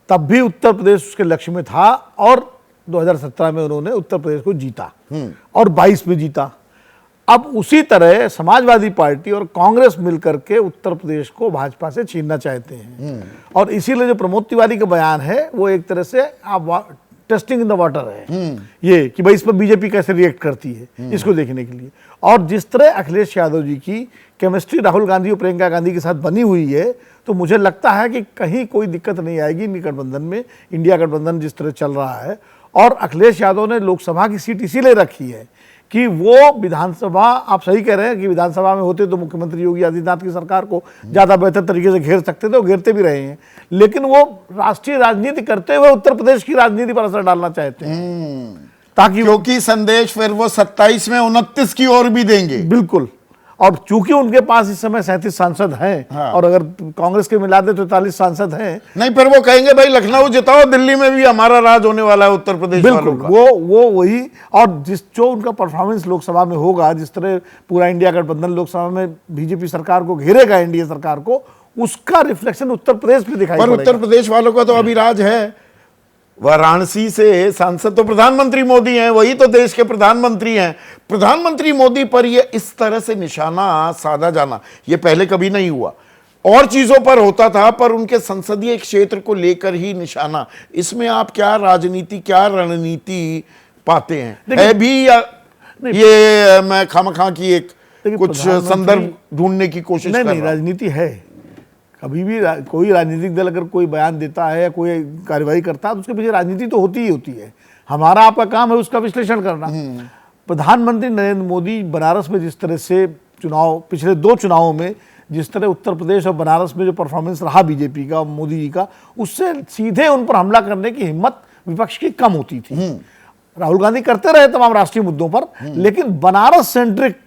तब भी उत्तर प्रदेश उसके लक्ष्य में था और 2017 में उन्होंने उत्तर प्रदेश को जीता और 22 में जीता। अब उसी तरह समाजवादी पार्टी और कांग्रेस मिलकर के उत्तर प्रदेश को भाजपा से छीनना चाहते हैं और इसीलिए जो प्रमोद तिवारी का बयान है वो एक तरह से आप टेस्टिंग इन द वाटर है, ये कि भाई इस पर बीजेपी कैसे रिएक्ट करती है इसको देखने के लिए। और जिस तरह अखिलेश यादव जी की केमिस्ट्री राहुल गांधी और प्रियंका गांधी के साथ बनी हुई है, तो मुझे लगता है कि कहीं कोई दिक्कत नहीं आएगी गठबंधन में। इंडिया गठबंधन जिस तरह चल रहा है, और अखिलेश यादव ने लोकसभा की सीट इसीलिए रखी है कि वो विधानसभा, आप सही कह रहे हैं कि विधानसभा में होते तो मुख्यमंत्री योगी आदित्यनाथ की सरकार को ज़्यादा बेहतर तरीके से घेर सकते थे, वो घेरते भी रहे हैं, लेकिन वो राष्ट्रीय राजनीति करते हुए उत्तर प्रदेश की राजनीति पर असर डालना चाहते हैं ताकि क्योंकि संदेश फिर वो 27 में 29 की ओर भी देंगे। बिल्कुल। और चूंकि उनके पास इस समय 37 सांसद हैं, हाँ। और अगर कांग्रेस के मिला दे तो 43 सांसद हैं। नहीं, फिर वो कहेंगे भाई लखनऊ जिताओ, दिल्ली में भी हमारा राज होने वाला है उत्तर प्रदेश वालों का। वो वही, और जो उनका परफॉर्मेंस लोकसभा में होगा, जिस तरह पूरा इंडिया गठबंधन लोकसभा में बीजेपी सरकार को घेरेगा, एनडीए सरकार को, उसका रिफ्लेक्शन उत्तर प्रदेश में दिखाई पड़ेगा। उत्तर प्रदेश वालों का तो अभी राज है। वाराणसी से सांसद तो प्रधानमंत्री मोदी हैं, वही तो देश के प्रधानमंत्री हैं। प्रधानमंत्री मोदी पर ये इस तरह से निशाना साधा जाना ये पहले कभी नहीं हुआ। और चीजों पर होता था, पर उनके संसदीय क्षेत्र को लेकर ही निशाना। इसमें आप क्या राजनीति, क्या रणनीति पाते हैं? है भी या ये मैं खामखा की एक कुछ संदर्भ ढूंढने की कोशिश कर रहा हूं? नहीं, राजनीति है। कभी भी कोई राजनीतिक दल अगर कोई बयान देता है या कोई कार्रवाई करता है तो उसके पीछे राजनीति तो होती ही होती है। हमारा आपका काम है उसका विश्लेषण करना। प्रधानमंत्री नरेंद्र मोदी बनारस में जिस तरह से चुनाव, पिछले 2 चुनावों में जिस तरह उत्तर प्रदेश और बनारस में जो परफॉर्मेंस रहा बीजेपी का और मोदी जी का, उससे सीधे उन पर हमला करने की हिम्मत विपक्ष की कम होती थी। राहुल गांधी करते रहे तमाम राष्ट्रीय मुद्दों पर, लेकिन बनारस सेंट्रिक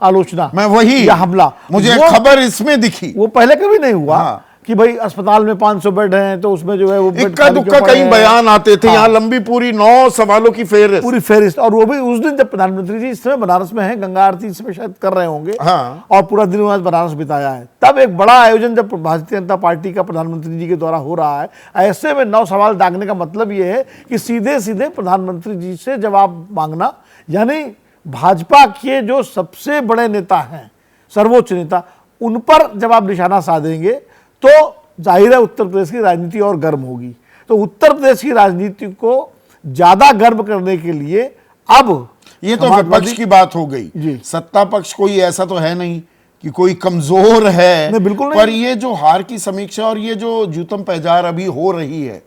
आलोचना, मैं वही या हमला, मुझे खबर इसमें दिखी, वो पहले कभी नहीं हुआ। हाँ। कि भाई अस्पताल में 500 बेड हैं तो उसमें जो है वो इक्का दुक्का कई बयान आते थे। हाँ। यहाँ लंबी पूरी 9 सवालों की पूरी फेरिस्त, और वो भी उस दिन जब प्रधानमंत्री जी इस समय बनारस में हैं, गंगा आरती इसमें शायद कर रहे होंगे। हाँ। और पूरा दिन आज बनारस बिताया है। तब एक बड़ा आयोजन जब भारतीय जनता पार्टी का प्रधानमंत्री जी के द्वारा हो रहा है, ऐसे में 9 सवाल दागने का मतलब ये है कि सीधे सीधे प्रधानमंत्री जी से जवाब मांगना, यानी भाजपा के जो सबसे बड़े नेता हैं, सर्वोच्च नेता, उन पर जब आप निशाना साधेंगे तो जाहिर है उत्तर प्रदेश की राजनीति और गर्म होगी। तो उत्तर प्रदेश की राजनीति को ज्यादा गर्म करने के लिए अब ये तो विपक्ष की बात हो गई। सत्ता पक्ष कोई ऐसा तो है नहीं कि कोई कमजोर है, नहीं, बिल्कुल नहीं। पर ये जो हार की समीक्षा और ये जो जूतम पैजार अभी हो रही है,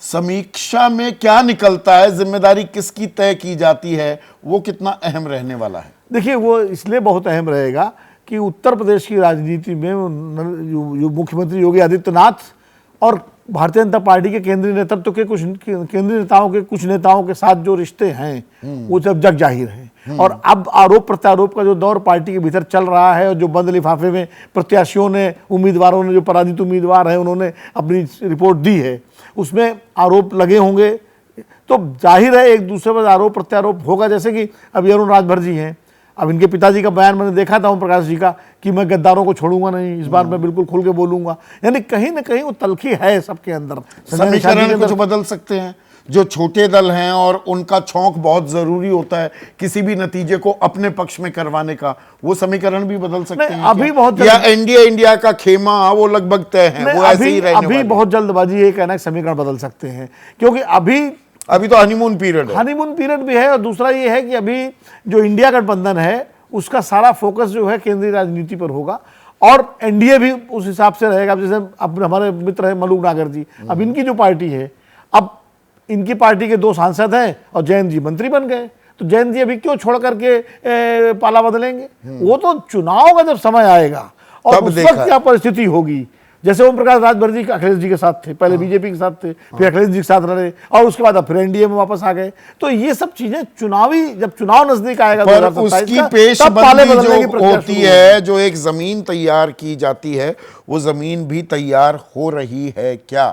समीक्षा में क्या निकलता है, जिम्मेदारी किसकी तय की जाती है, वो कितना अहम रहने वाला है? देखिए, वो इसलिए बहुत अहम रहेगा कि उत्तर प्रदेश की राजनीति में मुख्यमंत्री योगी आदित्यनाथ और भारतीय जनता पार्टी के केंद्रीय नेतृत्व के कुछ नेताओं के साथ जो रिश्ते हैं वो जब जग जाहिर हैं। और अब आरोप प्रत्यारोप का जो दौर पार्टी के भीतर चल रहा है, और जो बंद लिफाफे में प्रत्याशियों ने, उम्मीदवारों ने, जो पराजित उम्मीदवार हैं उन्होंने अपनी रिपोर्ट दी है, उसमें आरोप लगे होंगे, तो जाहिर है एक दूसरे पर आरोप प्रत्यारोप होगा। जैसे कि अभी अरुण राजभर जी हैं, अब इनके पिताजी का बयान मैंने देखा था ओम प्रकाश जी का कि मैं गद्दारों को छोड़ूंगा नहीं, इस बार मैं बिल्कुल खुल के बोलूंगा। यानी कहीं ना कहीं वो तलखी है सबके अंदर। समीकरण कुछ बदल सकते हैं, जो छोटे दल हैं और उनका छौंक बहुत जरूरी होता है किसी भी नतीजे को अपने पक्ष में करवाने का, वो समीकरण भी बदल सकते नहीं, हैं अभी क्या? बहुत या जल्द- इंडिया का खेमा वो लगभग तय है, वो ऐसे ही रहने अभी वाले हैं। बहुत जल्दबाजी ये कहना है कि समीकरण बदल सकते हैं, क्योंकि अभी तो हनीमून पीरियड है। हनीमून पीरियड भी है, और दूसरा ये है कि अभी जो इंडिया गठबंधन है उसका सारा फोकस जो है केंद्रीय राजनीति पर होगा, और एनडीए भी उस हिसाब से रहेगा। अब जैसे अब हमारे मित्र है मलूक नागर जी, अब इनकी जो पार्टी है, अब इनकी पार्टी के 2 सांसद हैं और जयंत जी मंत्री बन गए, तो जयंत जी अभी क्यों छोड़ करके पाला बदलेंगे? वो तो चुनाव का जब समय आएगा और तब उस देखा वक्त क्या परिस्थिति होगी। जैसे ओम प्रकाश राजभर जी अखिलेश जी के साथ थे, पहले बीजेपी के साथ थे, फिर अखिलेश जी के साथ रहे, और उसके बाद अब फिर एनडीए में वापस आ गए। तो ये सब चीजें चुनावी, जब चुनाव नजदीक आएगा पर 2027 उसकी का, तब पाले पेशबंदी बदलने की जो प्रक्रिया होती शुरू है, जो एक जमीन तैयार की जाती है, वो जमीन भी तैयार हो रही है क्या?